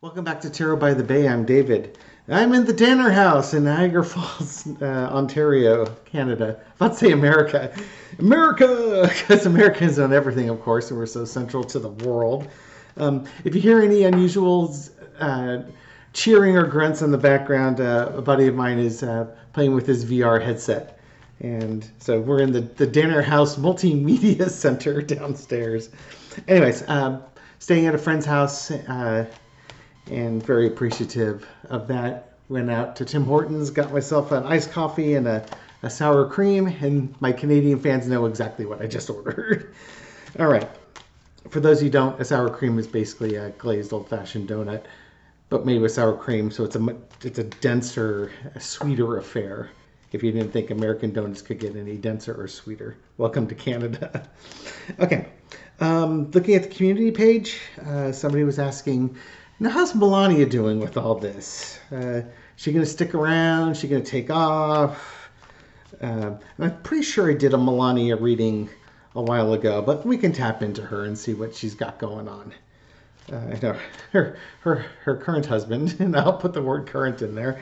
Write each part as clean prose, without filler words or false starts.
Welcome back to Tarot by the Bay. I'm David. I'm in the Danner House in Niagara Falls, Ontario, Canada. I was about to say America. America! Because Americans own everything, of course, and we're so central to the world. If you hear any unusual cheering or grunts in the background, a buddy of mine is playing with his VR headset. And so we're in the Danner House Multimedia Center downstairs. Anyways, staying at a friend's house, and very appreciative of that. Went out to Tim Hortons, got myself an iced coffee and a sour cream, and my Canadian fans know exactly what I just ordered. All right. For those of you who don't, a sour cream is basically a glazed old-fashioned donut, but made with sour cream, so it's a denser, sweeter affair. If you didn't think American donuts could get any denser or sweeter. Welcome to Canada. Okay. Looking at the community page, somebody was asking, now, how's Melania doing with all this? She going to stick around? She going to take off? And I'm pretty sure I did a Melania reading a while ago, but we can tap into her and see what she's got going on. I know her current husband, and I'll put the word current in there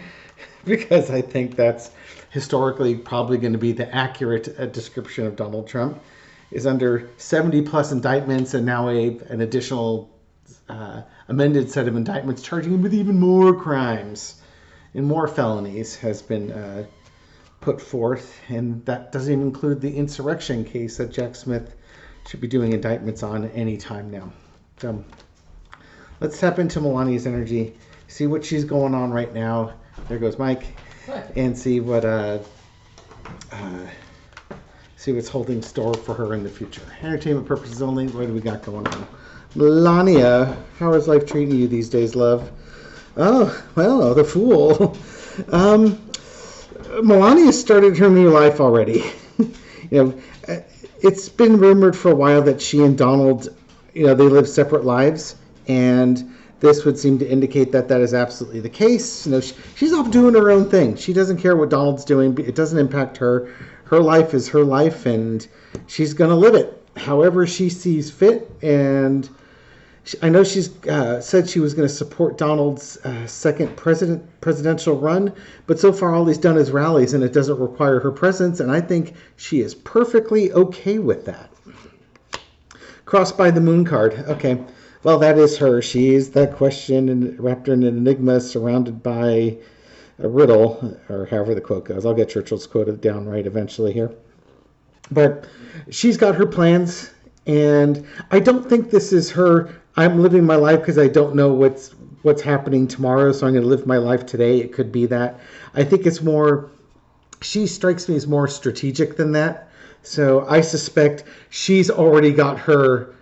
because I think that's historically probably going to be the accurate description of Donald Trump, is under 70 plus indictments and now an additional amended set of indictments charging him with even more crimes and more felonies has been put forth, and that doesn't even include the insurrection case that Jack Smith should be doing indictments on any time now. So let's tap into Melania's energy, see what she's going on right now. There goes Mike. What? And see what's holding store for her in the future. Entertainment purposes only. What do we got going on? Melania, how is life treating you these days, love? Oh, well, the Fool. Melania started her new life already. It's been rumored for a while that she and Donald, they live separate lives, and this would seem to indicate that that is absolutely the case. She's off doing her own thing. She doesn't care what Donald's doing. It doesn't impact her. Her life is her life, and she's going to live it however she sees fit. And I know she's said she was going to support Donald's second presidential run, but so far all he's done is rallies, and it doesn't require her presence, and I think she is perfectly okay with that. Crossed by the Moon card. Okay, well, that is her. She is that question wrapped in an enigma surrounded by a riddle, or however the quote goes. I'll get Churchill's quote down right eventually here. But she's got her plans, and I don't think this is her, I'm living my life because I don't know what's happening tomorrow, so I'm going to live my life today. It could be that. I think it's more, she strikes me as more strategic than that. So I suspect she's already got her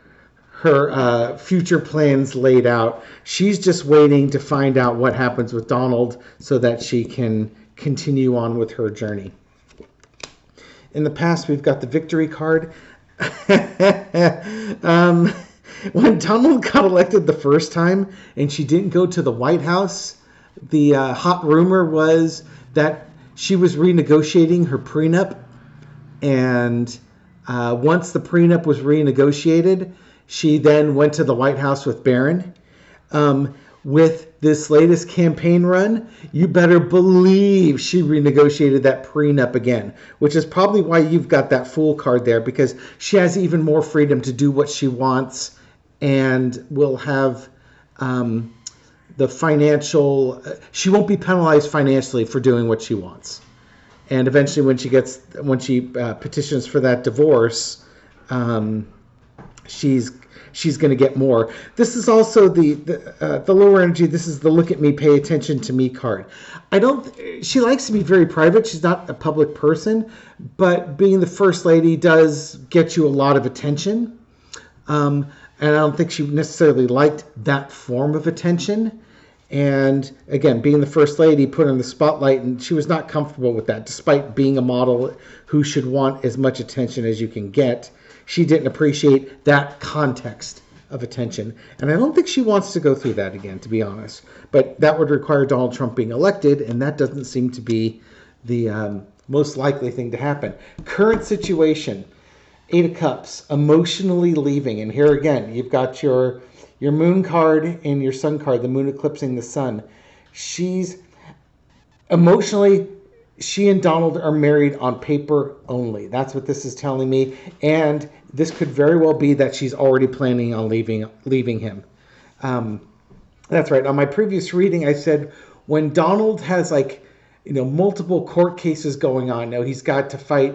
future plans laid out. She's just waiting to find out what happens with Donald so that she can continue on with her journey. In the past, we've got the victory card. When Donald got elected the first time and she didn't go to the White House, the hot rumor was that she was renegotiating her prenup. And once the prenup was renegotiated, she then went to the White House with Barron. With this latest campaign run, you better believe she renegotiated that prenup again, which is probably why you've got that Fool card there, because she has even more freedom to do what she wants and will have the financial, she won't be penalized financially for doing what she wants. And eventually when she petitions for that divorce, she's going to get more. This is also the lower energy. This is the look at me, pay attention to me card. She likes to be very private. She's not a public person, but being the first lady does get you a lot of attention. And I don't think she necessarily liked that form of attention. And again, being the first lady put in the spotlight, and she was not comfortable with that, despite being a model who should want as much attention as you can get. She didn't appreciate that context of attention. And I don't think she wants to go through that again, to be honest. But that would require Donald Trump being elected, and that doesn't seem to be the most likely thing to happen. Current situation, 8 of Cups, emotionally leaving. And here again, you've got your your moon card and your sun card, the moon eclipsing the sun. She's emotionally, she and Donald are married on paper only. That's what this is telling me. And this could very well be that she's already planning on leaving him. That's right. On my previous reading, I said when Donald has multiple court cases going on. Now he's got to fight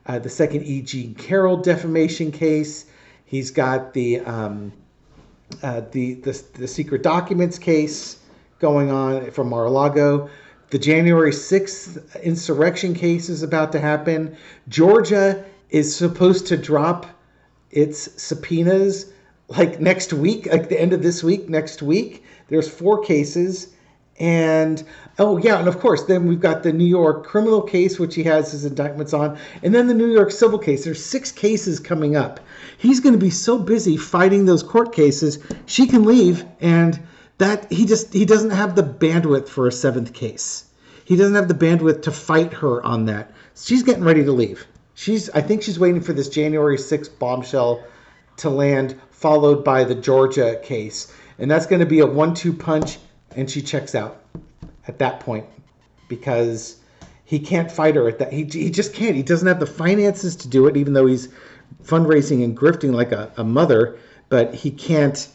the second E. Jean Carroll defamation case. He's got the secret documents case going on from Mar-a-Lago. The January 6th insurrection case is about to happen. Georgia is supposed to drop its subpoenas next week, the end of this week, next week. There's 4 cases. And, and of course, then we've got the New York criminal case, which he has his indictments on. And then the New York civil case. There's 6 cases coming up. He's going to be so busy fighting those court cases, she can leave, and that he doesn't have the bandwidth for a 7th case. He doesn't have the bandwidth to fight her on that. She's getting ready to leave. I think she's waiting for this January 6th bombshell to land, followed by the Georgia case. And that's going to be a 1-2 punch, and she checks out at that point because he can't fight her at that. He just can't. He doesn't have the finances to do it, even though he's fundraising and grifting like a mother. But he can't,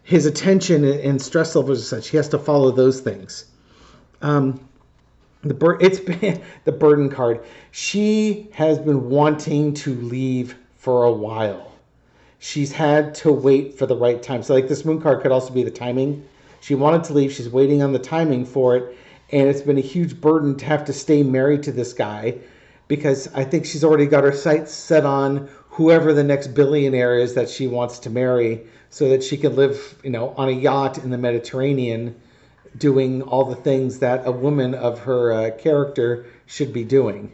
his attention and stress levels are such. He has to follow those things. It's been the burden card. She has been wanting to leave for a while. She's had to wait for the right time. So this moon card could also be the timing. She wanted to leave. She's waiting on the timing for it. And it's been a huge burden to have to stay married to this guy because I think she's already got her sights set on whoever the next billionaire is that she wants to marry so that she can live, on a yacht in the Mediterranean doing all the things that a woman of her character should be doing.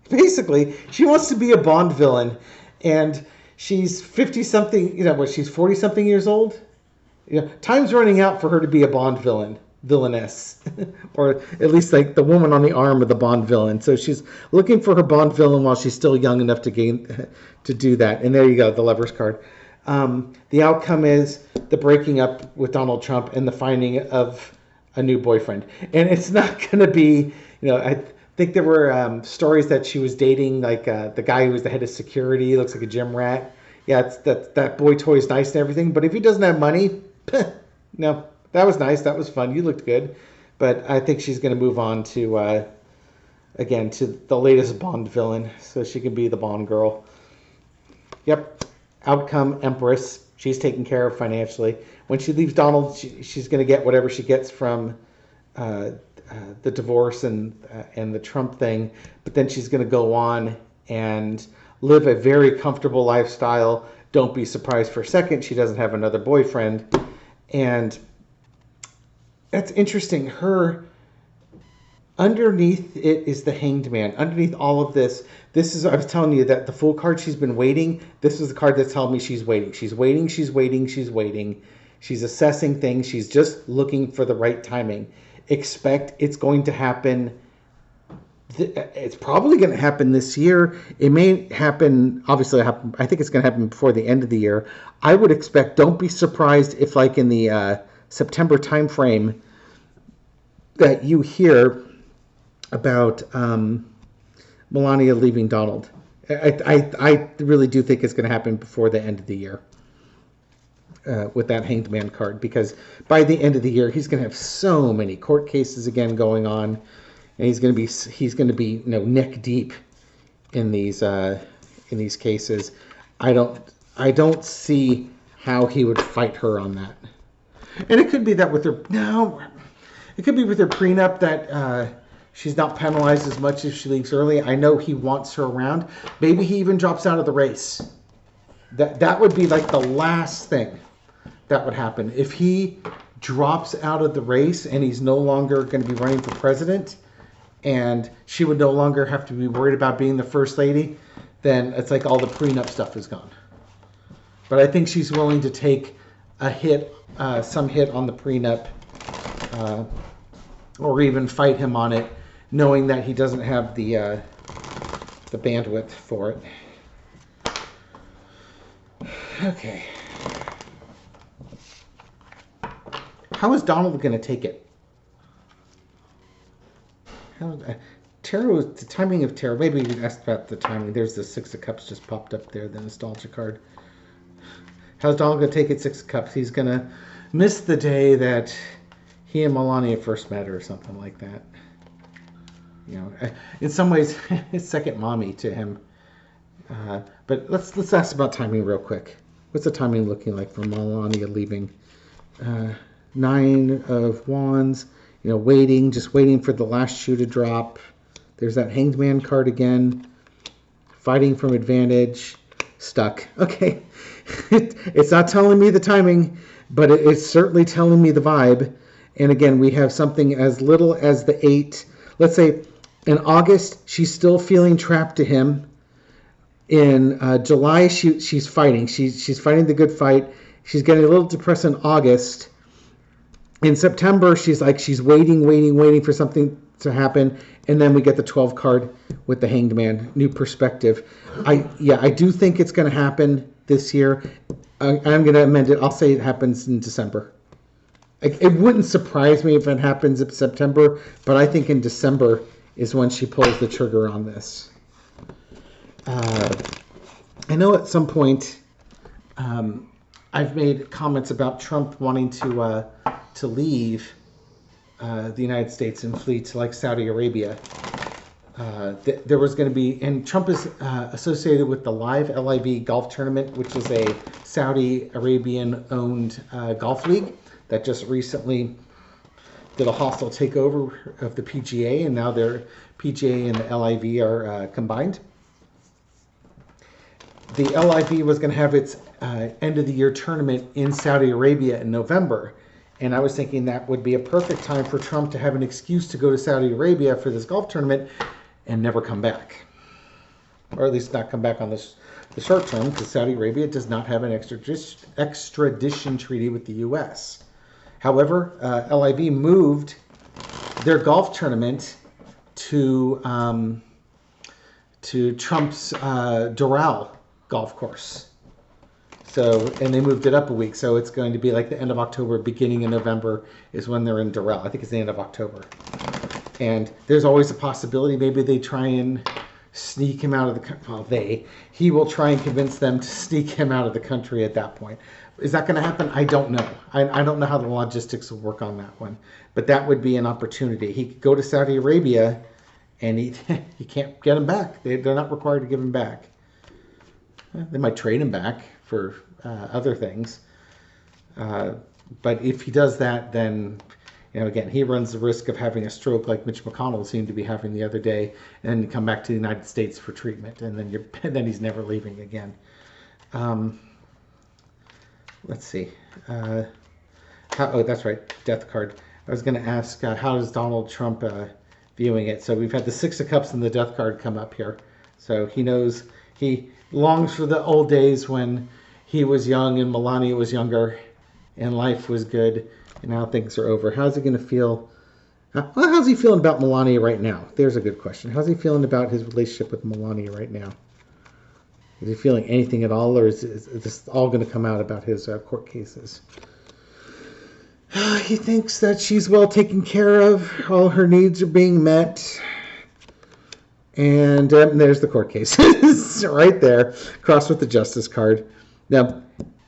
Basically, she wants to be a Bond villain. And she's 50-something, she's 40-something years old? Time's running out for her to be a Bond villainess, or at least the woman on the arm of the Bond villain. So she's looking for her Bond villain while she's still young enough to do that. And there you go, the Lovers card. The outcome is the breaking up with Donald Trump and the finding of a new boyfriend. And it's not going to be, I think there were stories that she was dating the guy who was the head of security, looks like a gym rat. Yeah, that boy toy is nice and everything, but if he doesn't have money, no, that was nice. That was fun. You looked good. But I think she's going to move on to the latest Bond villain so she can be the Bond girl. Yep. Outcome, Empress. She's taken care of financially. When she leaves Donald, she's going to get whatever she gets from the divorce and the Trump thing. But then she's going to go on and live a very comfortable lifestyle. Don't be surprised for a second she doesn't have another boyfriend. And that's interesting. Her, underneath it is the Hanged Man. Underneath all of this, I was telling you that the Fool card, she's been waiting. This is the card that's telling me she's waiting. She's waiting, she's waiting, she's waiting. She's assessing things. She's just looking for the right timing. Expect it's going to happen. It's probably going to happen this year. It may happen, obviously, I think it's going to happen before the end of the year. I would expect, don't be surprised if in the September timeframe that you hear about Melania leaving Donald. I really do think it's going to happen before the end of the year with that Hanged Man card, because by the end of the year, he's going to have so many court cases again going on. And he's going to be neck deep in these cases. I don't see how he would fight her on that. And it could be that with her prenup that she's not penalized as much if she leaves early. I know he wants her around. Maybe he even drops out of the race. That would be the last thing that would happen if he drops out of the race and he's no longer going to be running for president. And she would no longer have to be worried about being the first lady, then it's all the prenup stuff is gone. But I think she's willing to take a hit, some hit on the prenup, or even fight him on it, knowing that he doesn't have the bandwidth for it. Okay. how is Donald going to take it? Tarot, the timing of tarot. Maybe you asked about the timing. There's the Six of Cups just popped up there, the nostalgia card. How's Donald going to take it? Six of Cups. He's going to miss the day that he and Melania first met, or something like that. In some ways, his second mommy to him. But let's ask about timing real quick. What's the timing looking like for Melania leaving? Nine of Wands. Just waiting for the last shoe to drop. There's that Hanged Man card again. Fighting from advantage. Stuck. Okay. It's not telling me the timing, but it's certainly telling me the vibe. And again, we have something as little as the 8. Let's say in August, she's still feeling trapped to him. In July, she's fighting. She's fighting the good fight. She's getting a little depressed in August. In September, she's waiting for something to happen. And then we get the 12 card with the Hanged Man, new perspective. I do think it's going to happen this year. I'm going to amend it. I'll say it happens in December. It wouldn't surprise me if it happens in September, but I think in December is when she pulls the trigger on this. I know at some point I've made comments about Trump wanting to leave the United States and flee to like Saudi Arabia. There was going to be, and Trump is associated with the LIV golf tournament, which is a Saudi Arabian-owned golf league that just recently did a hostile takeover of the PGA, and now their PGA and the LIV are combined. The LIV was going to have its end of the year tournament in Saudi Arabia in November. And I was thinking that would be a perfect time for Trump to have an excuse to go to Saudi Arabia for this golf tournament and never come back. Or at least not come back on the short term, because Saudi Arabia does not have an extradition treaty with the U.S. However, LIV moved their golf tournament to Trump's Doral golf course. And they moved it up a week, so it's going to be like the end of October, beginning of November is when they're in Doral. I think it's the end of October. And there's always a possibility maybe they try and sneak him out of the country. He will try and convince them to sneak him out of the country at that point. Is that going to happen? I don't know. I don't know how the logistics will work on that one. But that would be an opportunity. He could go to Saudi Arabia, and he can't get him back. They're not required to give him back. They might trade him back for other things. But if he does that, then, again, he runs the risk of having a stroke like Mitch McConnell seemed to be having the other day, and come back to the United States for treatment, and then he's never leaving again. Let's see. That's right, death card. I was going to ask, how is Donald Trump viewing it? So we've had the Six of Cups and the death card come up here. So he knows, he longs for the old days when he was young and Melania was younger and life was good, and now things are over. How's he going to feel? How's he feeling about Melania right now? There's a good question. How's he feeling about his relationship with Melania right now? Is he feeling anything at all, or is this all going to come out about his court cases? He thinks that she's well taken care of. All her needs are being met. And there's the court cases right there, crossed with the justice card. Now,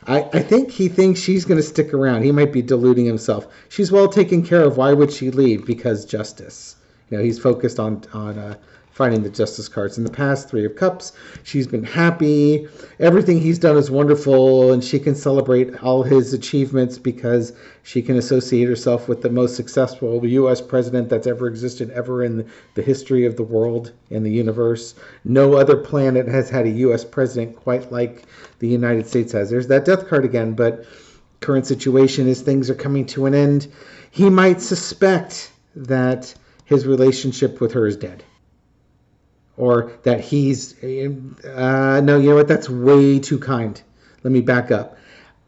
I think he thinks she's going to stick around. He might be deluding himself. She's well taken care of. Why would she leave? Because justice. He's focused on finding the justice cards. In the past, Three of Cups, she's been happy. Everything he's done is wonderful, and she can celebrate all his achievements because she can associate herself with the most successful U.S. president that's ever existed ever in the history of the world and the universe. No other planet has had a U.S. president quite like the United States has. There's that death card again, but current situation is things are coming to an end. He might suspect that his relationship with her is dead. Or that he's, no, you know what, that's way too kind. Let me back up.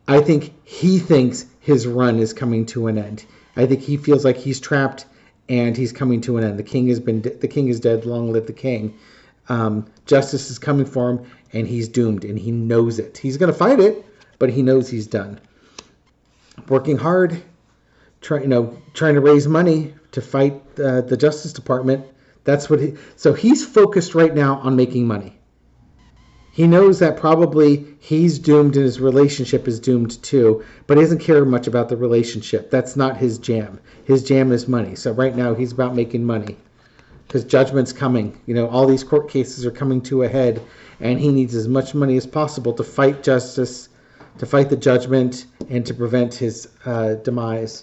I think he thinks his run is coming to an end. I think he feels like he's trapped and he's coming to an end. The king is dead, long live the king. Justice is coming for him and he's doomed and he knows it. He's going to fight it, but he knows he's done. Working hard, trying to raise money to fight the Justice Department. That's what so he's focused right now on making money. He knows that probably he's doomed and his relationship is doomed too, but he doesn't care much about the relationship. That's not his jam. His jam is money. So right now he's about making money because judgment's coming. All these court cases are coming to a head, and he needs as much money as possible to fight justice, to fight the judgment, and to prevent his demise.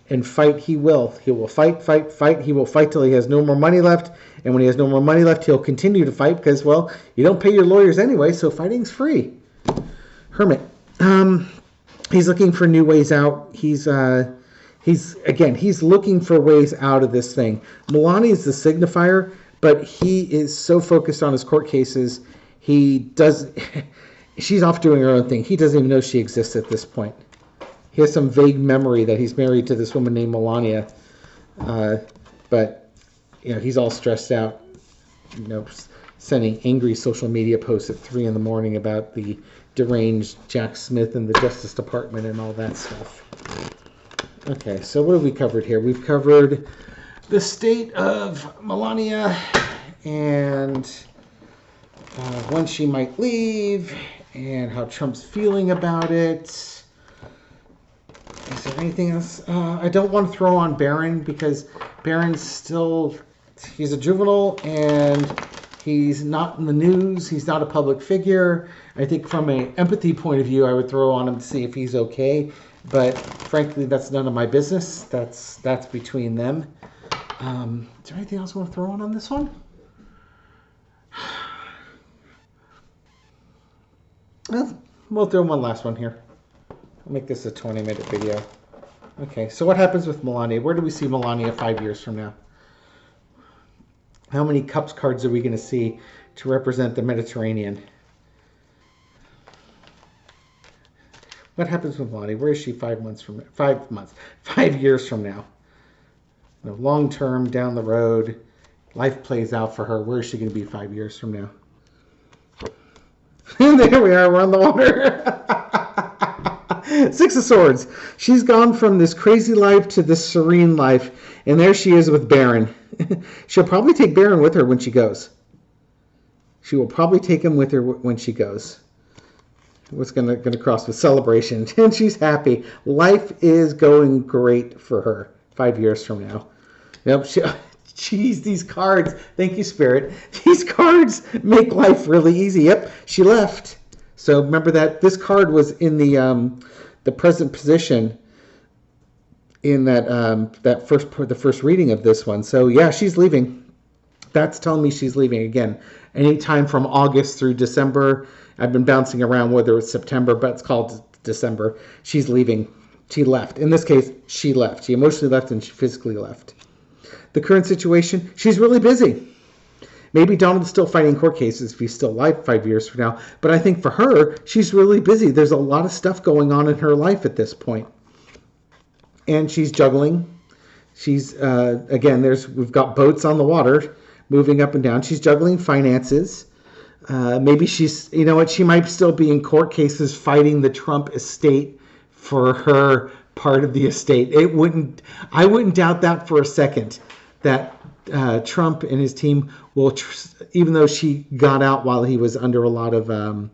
And fight he will. He will fight. He will fight till he has no more money left. And when he has no more money left, he'll continue to fight because, well, you don't pay your lawyers anyway, so fighting's free. Hermit. He's looking for new ways out. He's looking for ways out of this thing. Melania is the signifier, but he is so focused on his court cases, she's off doing her own thing. He doesn't even know she exists at this point. He has some vague memory that he's married to this woman named Melania, but he's all stressed out, sending angry social media posts at 3 a.m. about the deranged Jack Smith and the Justice Department and all that stuff. Okay, so what have we covered here? We've covered the state of Melania and when she might leave and how Trump's feeling about it. Is there anything else? I don't want to throw on Barron because Barron's he's a juvenile and he's not in the news. He's not a public figure. I think from an empathy point of view, I would throw on him to see if he's okay. But frankly, that's none of my business. That's between them. Is there anything else I want to throw on this one? We'll throw one last one here. I'll make this a 20-minute video. Okay, so what happens with Melania? Where do we see Melania 5 years from now? How many cups cards are we going to see to represent the Mediterranean? What happens with Melania? Where is she 5 years from now? Long term, down the road, life plays out for her. Where is she going to be 5 years from now? There we are, we're on the water. 6 of Swords. She's gone from this crazy life to this serene life, and there she is with Barron. She'll probably take Barron with her when she goes. She will probably take him with her when she goes. What's going to cross with celebration, and she's happy. Life is going great for her 5 years from now. Yep. Geez, these cards. Thank you, Spirit. These cards make life really easy. Yep, she left. So remember that this card was in the present position in the first reading of this one. So yeah, she's leaving. That's telling me she's leaving again. Anytime from August through December. I've been bouncing around whether it's September, but it's called December. She's leaving. She left. In this case, she left. She emotionally left and she physically left. The current situation, she's really busy. Maybe Donald's still fighting court cases if he's still alive 5 years from now. But I think for her, she's really busy. There's a lot of stuff going on in her life at this point. And she's juggling. She's, we've got boats on the water moving up and down. She's juggling finances. Maybe she might still be in court cases fighting the Trump estate for her part of the estate. I wouldn't doubt that for a second, that Trump and his team will, even though she got out while he was under a lot of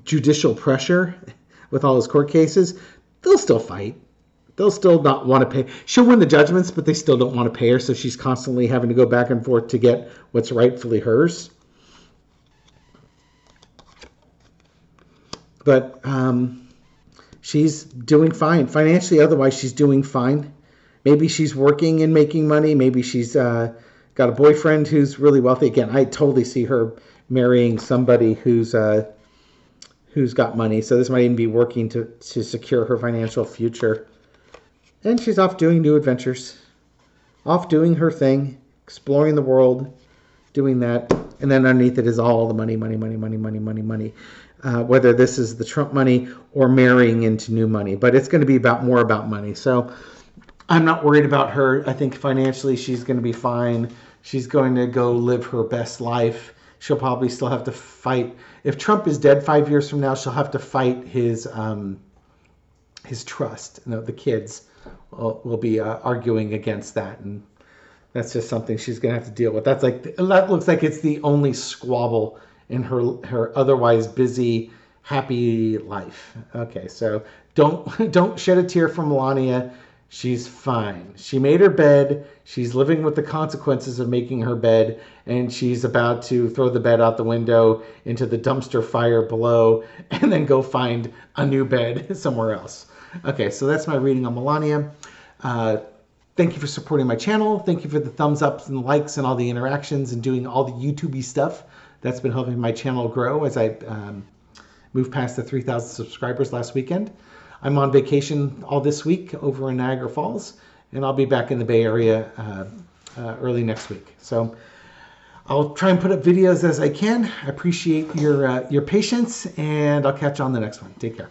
judicial pressure with all his court cases, they'll still fight. They'll still not want to pay. She'll win the judgments, but they still don't want to pay her, so she's constantly having to go back and forth to get what's rightfully hers. But she's doing fine. Financially, otherwise, she's doing fine. Maybe she's working and making money. Maybe she's got a boyfriend who's really wealthy. Again, I totally see her marrying somebody who's got money. So this might even be working to secure her financial future. And she's off doing new adventures. Off doing her thing. Exploring the world. Doing that. And then underneath it is all the money. Whether this is the Trump money or marrying into new money. But it's going to be more about money. So I'm not worried about her. I think financially she's going to be fine. She's going to go live her best life. She'll probably still have to fight. If Trump is dead 5 years from now, she'll have to fight his his trust. You know, the kids will be arguing against that, and that's just something she's gonna have to deal with. That looks like it's the only squabble in her otherwise busy, happy life. Okay, so don't shed a tear for Melania. She's fine. She made her bed. She's living with the consequences of making her bed, and she's about to throw the bed out the window into the dumpster fire below and then go find a new bed somewhere else. Okay, so that's my reading on Melania. Thank you for supporting my channel. Thank you for the thumbs ups and likes and all the interactions and doing all the YouTube-y stuff. That's been helping my channel grow as I moved past the 3,000 subscribers last weekend. I'm on vacation all this week over in Niagara Falls, and I'll be back in the Bay Area early next week. So I'll try and put up videos as I can. I appreciate your patience, and I'll catch you on the next one. Take care.